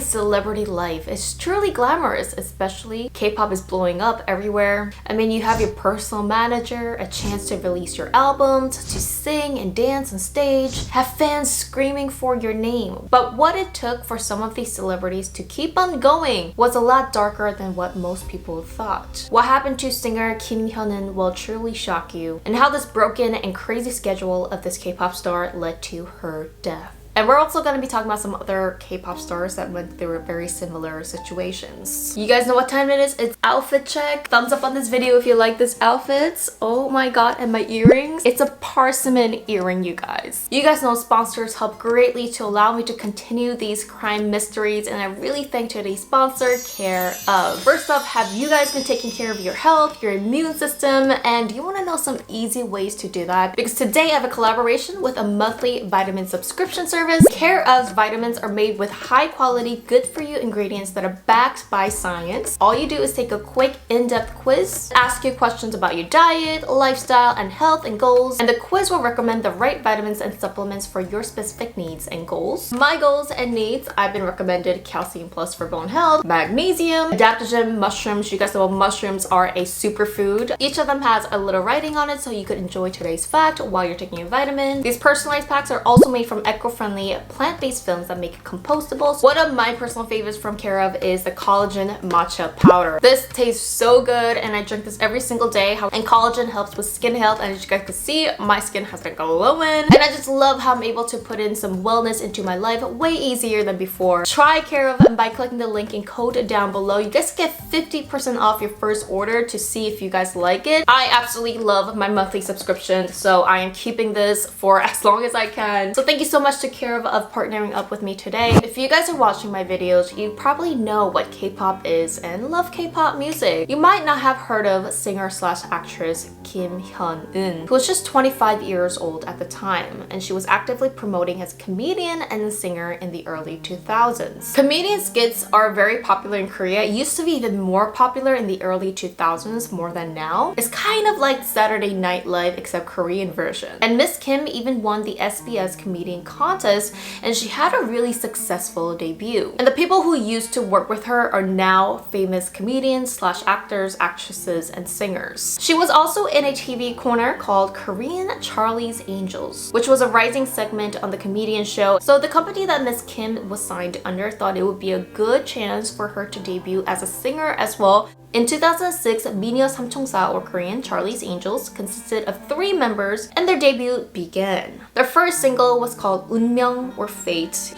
the celebrity life is truly glamorous, especially K-pop is blowing up everywhere. I mean, you have your personal manager, a chance to release your albums, to sing and dance on stage, have fans screaming for your name. But what it took for some of these celebrities to keep on going was a lot darker than what most people thought. What happened to singer Hyun Eun will truly shock you, and how this broken and crazy schedule of this K-pop star led to her death. And we're also going to be talking about some other K-pop stars that went through very similar situations. You guys know what time it is? It's outfit check. Thumbs up on this video if you like this outfit. Oh my god, and my earrings. It's a persimmon earring, you guys. You guys know sponsors help greatly to allow me to continue these crime mysteries, and I really thank today's sponsor, Care of. First up, have you guys been taking care of your health, your immune system, and do you want to know some easy ways to do that? Because today I have a collaboration with a monthly vitamin subscription service. Care of's vitamins are made with high quality, good for you ingredients that are backed by science. All you do is take a quick in-depth quiz, ask you questions about your diet, lifestyle, and health and goals, and the quiz will recommend the right vitamins and supplements for your specific needs and goals. My goals and needs, I've been recommended Calcium Plus for bone health, magnesium, adaptogen mushrooms. You guys know mushrooms are a superfood. Each of them has a little writing on it so you could enjoy today's fact while you're taking your vitamin. These personalized packs are also made from eco-friendly plant-based films that make it compostable. One of my personal favorites from Care of is the collagen matcha powder. This tastes so good and I drink this every single day. And collagen helps with skin health, and as you guys can see, my skin has been glowing. And I just love how I'm able to put in some wellness into my life way easier than before. Try Care of, and by clicking the link and code down below, you guys get 50% off your first order to see if you guys like it. I absolutely love my monthly subscription, so I am keeping this for as long as I can. So thank you so much to Care of partnering up with me today. If you guys are watching my videos, you probably know what K-pop is and love K-pop music. You might not have heard of singer/actress Hyun Eun, who was just 25 years old at the time, and she was actively promoting as a comedian and singer in the early 2000s. Comedian skits are very popular in Korea. It used to be even more popular in the early 2000s more than now. It's kind of like Saturday Night Live except Korean version. And Miss Kim even won the SBS comedian contest, and she had a really successful debut. And the people who used to work with her are now famous comedians/actors, actresses, and singers. She was also in a TV corner called Korean Charlie's Angels, which was a rising segment on the comedian show. So the company that Miss Kim was signed under thought it would be a good chance for her to debut as a singer as well. In 2006, 미녀 삼총사, or Korean Charlie's Angels, consisted of 3 members, and their debut began. Their first single was called 운명, or Fate.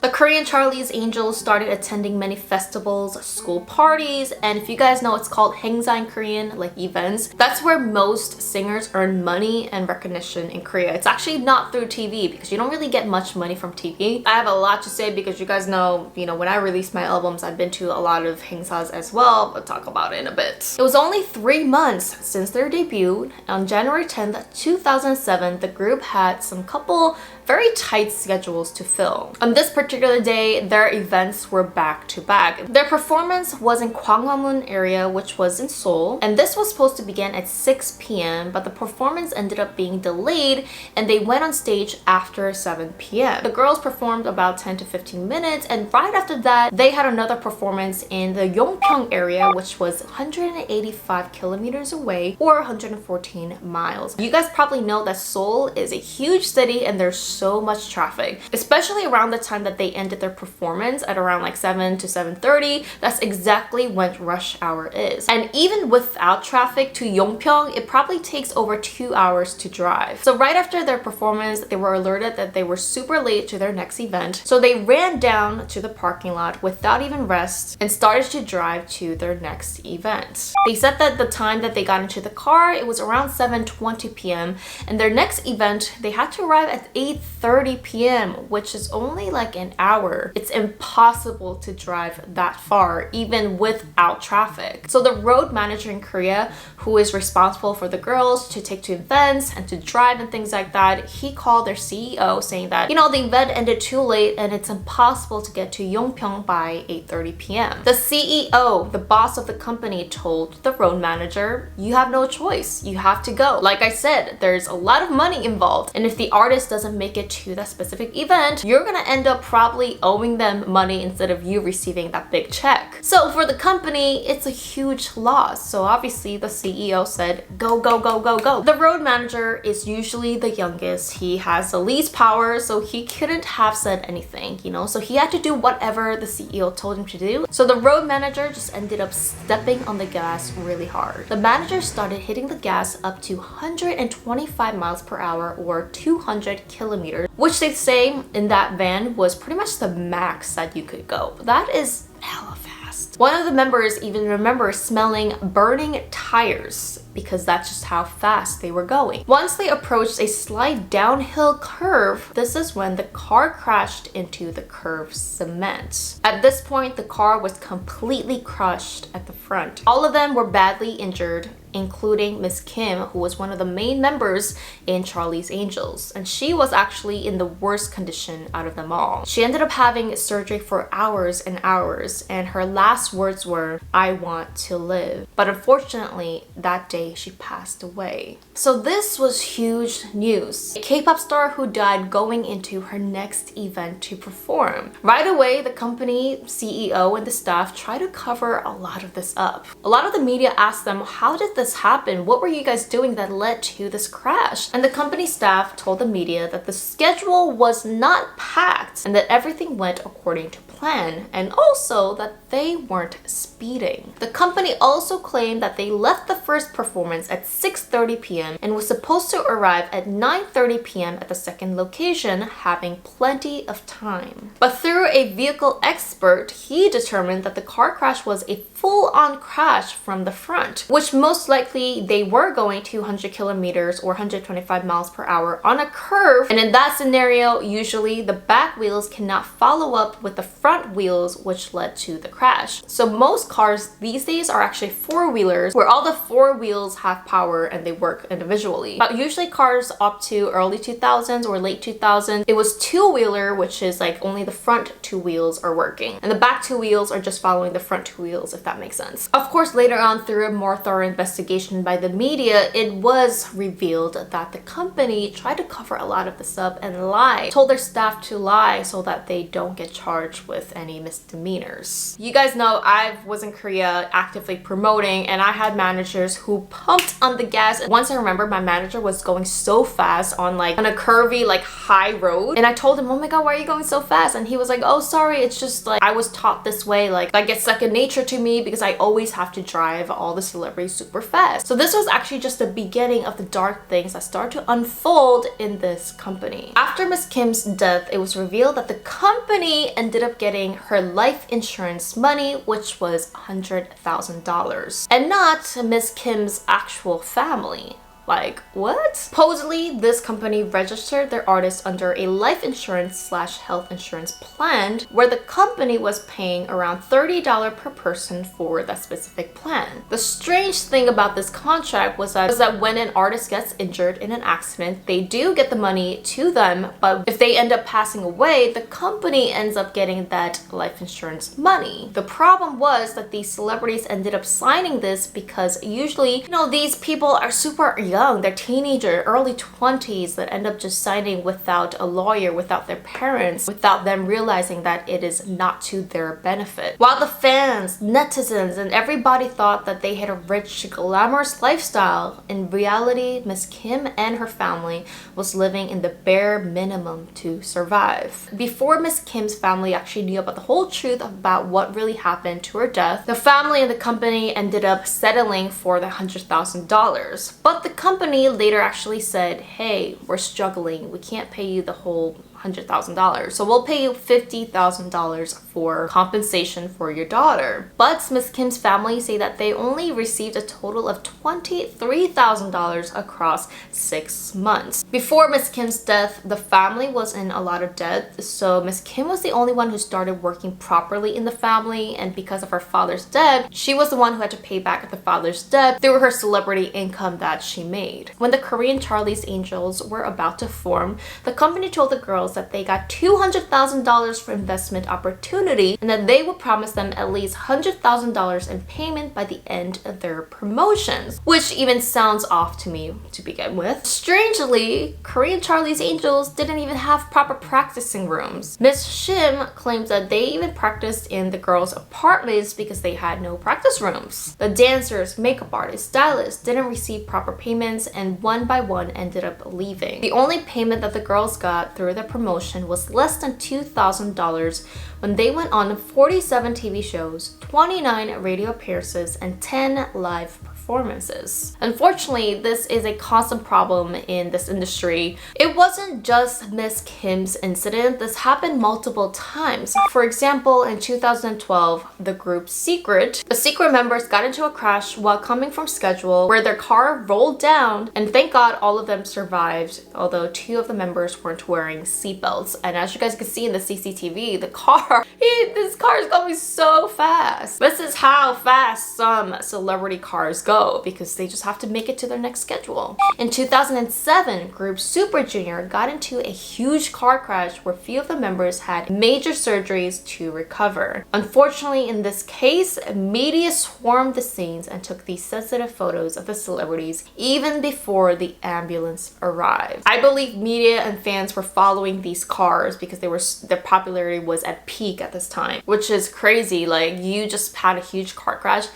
The Korean Charlie's Angels started attending many festivals, school parties, and if you guys know, it's called 행사 in Korean, like events. That's where most singers earn money and recognition in Korea. It's actually not through TV because you don't really get much money from TV. I have a lot to say because you guys know, when I release my albums, I've been to a lot of hengsas as well, but talk about it in a bit. It was only 3 months since their debut. On January 10th, 2007, the group had some couple very tight schedules to fill. On this particular day, their events were back to back. Their performance was in Gwanghwamun area, which was in Seoul, and this was supposed to begin at 6 p.m., but the performance ended up being delayed and they went on stage after 7 p.m. The girls performed about 10 to 15 minutes, and right after that, they had another performance in the Yongpyeong area, which was 185 kilometers away, or 114 miles. You guys probably know that Seoul is a huge city and there's so much traffic, especially around the time that they ended their performance at around like 7 to 7:30. That's exactly when rush hour is. And even without traffic to Yongpyeong, it probably takes over 2 hours to drive. So right after their performance, they were alerted that they were super late to their next event. So they ran down to the parking lot without even rest and started to drive to their next event. They said that the time that they got into the car, it was around 7:20 p.m. and their next event, they had to arrive at 8:30 p.m., which is only like an hour. It's impossible to drive that far, even without traffic. So the road manager in Korea, who is responsible for the girls to take to events and to drive and things like that, he called their CEO saying that, you know, the event ended too late and it's impossible to get to Yongpyeong by 8:30 p.m. The CEO, the boss of the company, told the road manager, you have no choice. You have to go. Like I said, there's a lot of money involved, and if the artist doesn't make it to that specific event, you're gonna end up probably owing them money instead of you receiving that big check. So for the company, it's a huge loss. So obviously the CEO said, go, go, go, go, go. The road manager is usually the youngest. He has the least power, so he couldn't have said anything, you know? So he had to do whatever the CEO told him to do. So the road manager just ended up stepping on the gas really hard. The manager started hitting the gas up to 125 miles per hour or 200 kilometers, which they say in that van was pretty much the max that you could go. That is hella fast. One of the members even remembers smelling burning tires because that's just how fast they were going. Once they approached a slight downhill curve, this is when the car crashed into the curved cement. At this point, the car was completely crushed at the front. All of them were badly injured, including Miss Kim, who was one of the main members in Charlie's Angels, and she was actually in the worst condition out of them all. She ended up having surgery for hours and hours, and her last words were, "I want to live." But unfortunately, that day she passed away. So this was huge news. A K-pop star who died going into her next event to perform. Right away, the company CEO and the staff tried to cover a lot of this up. A lot of the media asked them, how did this happen? What were you guys doing that led to this crash? And the company staff told the media that the schedule was not packed and that everything went according to plan, and also that they weren't speeding. The company also claimed that they left the first performance at 6:30 p.m. and was supposed to arrive at 9:30 p.m. at the second location, having plenty of time. But through a vehicle expert, he determined that the car crash was a full-on crash from the front, which most likely they were going 200 kilometers or 125 miles per hour on a curve, and in that scenario, usually the back wheels cannot follow up with the front wheels, which led to the crash. So most cars these days are actually four-wheelers, where all the four wheels have power and they work individually. But usually cars up to early 2000s or late 2000s, it was two-wheeler, which is like only the front two wheels are working, and the back two wheels are just following the front two wheels, if that makes sense. Of course, later on, through a more thorough investigation by the media, it was revealed that the company tried to cover a lot of this up and lie, told their staff to lie so that they don't get charged with any misdemeanors. You guys know I was in Korea actively promoting, and I had managers who pumped on the gas. Once I remember my manager was going so fast on a curvy high road, and I told him, oh my god, why are you going so fast? And he was like, oh sorry, it's just I was taught this way, that gets second nature to me because I always have to drive all the celebrities super fast. So this was actually just the beginning of the dark things that started to unfold in this company. After Miss Kim's death, it was revealed that the company ended up getting her life insurance money, which was $100,000, and not Miss Kim's actual family. What? Supposedly, this company registered their artists under a life insurance / health insurance plan, where the company was paying around $30 per person for that specific plan. The strange thing about this contract was that when an artist gets injured in an accident, they do get the money to them, but if they end up passing away, the company ends up getting that life insurance money. The problem was that these celebrities ended up signing this because usually, these people are super young. They're teenager, early 20s, that end up just signing without a lawyer, without their parents, without them realizing that it is not to their benefit. While the fans, netizens, and everybody thought that they had a rich, glamorous lifestyle, in reality, Miss Kim and her family was living in the bare minimum to survive. Before Miss Kim's family actually knew about the whole truth about what really happened to her death, the family and the company ended up settling for the $100,000. But the company later actually said, hey, we're struggling. We can't pay you the whole $100,000. So we'll pay you $50,000 for compensation for your daughter. But Miss Kim's family say that they only received a total of $23,000 across 6 months. Before Miss Kim's death, the family was in a lot of debt, so Miss Kim was the only one who started working properly in the family, and because of her father's debt, she was the one who had to pay back the father's debt through her celebrity income that she made. When the Korean Charlie's Angels were about to form, the company told the girls that they got $200,000 for investment opportunity and that they would promise them at least $100,000 in payment by the end of their promotions, which even sounds off to me to begin with. Strangely, Korean Charlie's Angels didn't even have proper practicing rooms. Miss Shim claims that they even practiced in the girls' apartments because they had no practice rooms. The dancers, makeup artists, stylists didn't receive proper payments, and one by one ended up leaving. The only payment that the girls got through the promotion was less than $2,000 when they went on 47 TV shows, 29 radio appearances, and 10 live performances. Unfortunately, this is a constant problem in this industry. It wasn't just Miss Kim's incident. This happened multiple times. For example, in 2012, the group Secret, the Secret members got into a crash while coming from schedule where their car rolled down, and thank God all of them survived, although 2 of the members weren't wearing seatbelts. And as you guys can see in the CCTV, this car is going so fast. This is how fast some celebrity cars go, because they just have to make it to their next schedule. In 2007, group Super Junior got into a huge car crash where few of the members had major surgeries to recover. Unfortunately, in this case, media swarmed the scenes and took these sensitive photos of the celebrities even before the ambulance arrived. I believe media and fans were following these cars because their popularity was at peak at this time, which is crazy. Like, you just had a huge car crash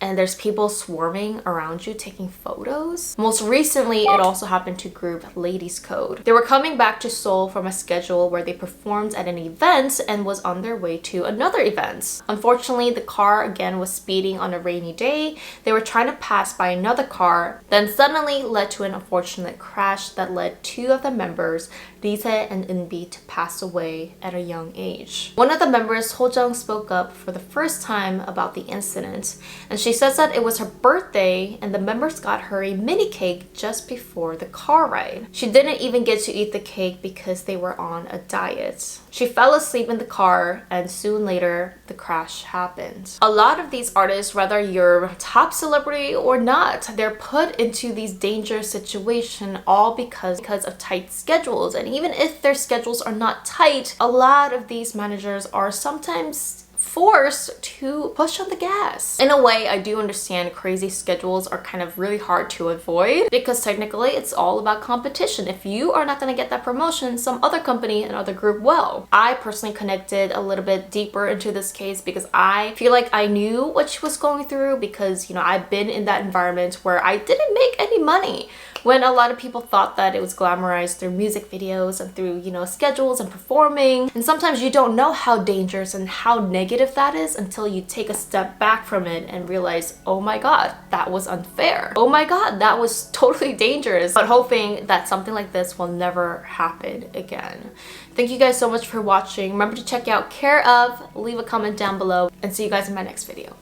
and there's people swarming around you taking photos. Most recently, it also happened to group Ladies Code. They were coming back to Seoul from a schedule where they performed at an event and was on their way to another event. Unfortunately, the car again was speeding on a rainy day. They were trying to pass by another car, then suddenly led to an unfortunate crash that led 2 of the members, Lisa and Eunbi, to pass away at a young age. One of the members, Ho-jung, spoke up for the first time about the incident, and she says that it was her birthday and the members got her a mini cake just before the car ride. She didn't even get to eat the cake because they were on a diet. She fell asleep in the car, and soon later the crash happened. A lot of these artists, whether you're a top celebrity or not, they're put into these dangerous situations all because of tight schedules. And even if their schedules are not tight, a lot of these managers are sometimes forced to push on the gas. In a way, I do understand crazy schedules are kind of really hard to avoid because technically it's all about competition. If you are not going to get that promotion, some other company and other group will. I personally connected a little bit deeper into this case because I feel like I knew what she was going through because, you know, I've been in that environment where I didn't make any money. When a lot of people thought that it was glamorized through music videos and through, you know, schedules and performing. And sometimes you don't know how dangerous and how negative that is until you take a step back from it and realize, oh my God, that was unfair. Oh my God, that was totally dangerous. But hoping that something like this will never happen again. Thank you guys so much for watching. Remember to check out Care Of, leave a comment down below, and see you guys in my next video.